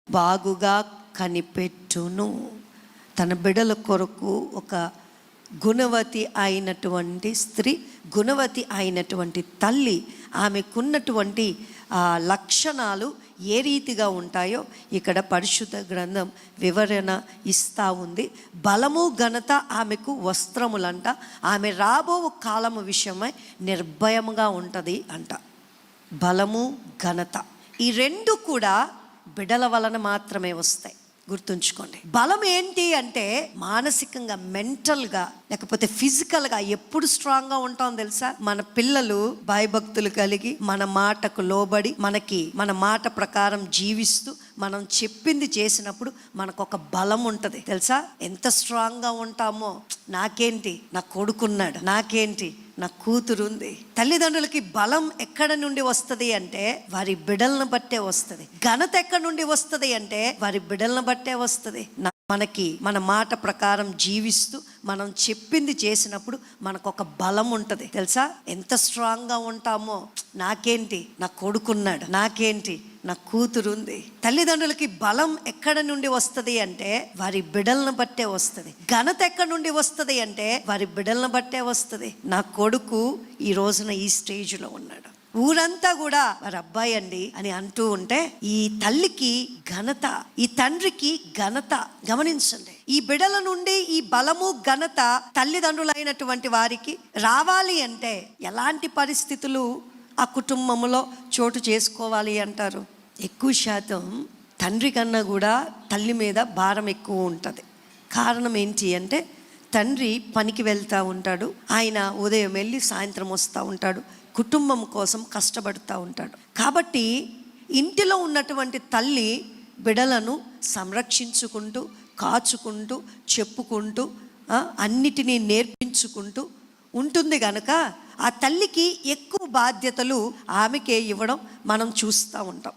బాగుగా కనిపెట్టును. తన బిడల కొరకు ఒక గుణవతి అయినటువంటి స్త్రీ, గుణవతి అయినటువంటి తల్లి, ఆమెకున్నటువంటి లక్షణాలు ఏ రీతిగా ఉంటాయో ఇక్కడ పరిశుద్ధ గ్రంథం వివరణ ఇస్తూ ఉంది. బలము ఘనత ఆమెకు వస్త్రములంట. ఆమె రాబో కాలము విషయమై నిర్భయముగా ఉంటుంది అంట. బలము ఘనత ఈ రెండు కూడా బిడల వలన మాత్రమే వస్తాయి. గుర్తుంచుకోండి. బలం ఏంటి అంటే మానసికంగా, మెంటల్గా, లేకపోతే ఫిజికల్గా ఎప్పుడు స్ట్రాంగ్గా ఉంటాం తెలుసా? మన పిల్లలు భయభక్తులు కలిగి మన మాటకు లోబడి మన మాట ప్రకారం జీవిస్తూ మనం చెప్పింది చేసినప్పుడు మనకు ఒక బలం ఉంటుంది తెలుసా? ఎంత స్ట్రాంగ్గా ఉంటామో. నాకేంటి, నా కొడుకున్నాడు, నాకేంటి, నా కూతురు ఉంది. తల్లిదండ్రులకి బలం ఎక్కడ నుండి వస్తుంది అంటే వారి బిడలను బట్టే వస్తుంది. ఘనత ఎక్కడ నుండి వస్తుంది అంటే వారి బిడలను బట్టే వస్తుంది. మన మాట ప్రకారం జీవిస్తూ మనం చెప్పింది చేసినప్పుడు మనకు ఒక బలం ఉంటుంది తెలుసా? ఎంత స్ట్రాంగ్గా ఉంటామో. నాకేంటి, నా కొడుకున్నాడు, నాకేంటి, నా కూతురు ఉంది. తల్లిదండ్రులకి బలం ఎక్కడ నుండి వస్తుంది అంటే వారి బిడలను బట్టే వస్తుంది. ఘనత ఎక్కడ నుండి వస్తుంది అంటే వారి బిడలను బట్టే వస్తుంది. నా కొడుకు ఈ రోజున ఈ స్టేజ్లో ఉన్నాడు, ఊరంతా కూడా వారి అబ్బాయి అండి అని అంటూ ఉంటే ఈ తల్లికి ఘనత, ఈ తండ్రికి ఘనత. గమనించండి, ఈ బిడల నుండి ఈ బలము ఘనత తల్లిదండ్రులైనటువంటి వారికి రావాలి అంటే ఎలాంటి పరిస్థితులు ఆ కుటుంబంలో చోటు చేసుకోవాలి అంటారు? ఎక్కువ శాతం తండ్రి కన్నా కూడా తల్లి మీద భారం ఎక్కువ ఉంటుంది. కారణం ఏంటి అంటే తండ్రి పనికి వెళ్తూ ఉంటాడు, ఆయన ఉదయం వెళ్ళి సాయంత్రం వస్తూ ఉంటాడు, కుటుంబం కోసం కష్టపడుతూ ఉంటాడు. కాబట్టి ఇంటిలో ఉన్నటువంటి తల్లి బిడలను సంరక్షించుకుంటూ, కాచుకుంటూ, చెప్పుకుంటూ, అన్నిటినీ నేర్పించుకుంటూ ఉంటుంది. కనుక ఆ తల్లికి ఎక్కువ బాధ్యతలు ఆమెకే ఇవ్వడం మనం చూస్తూ ఉంటాం.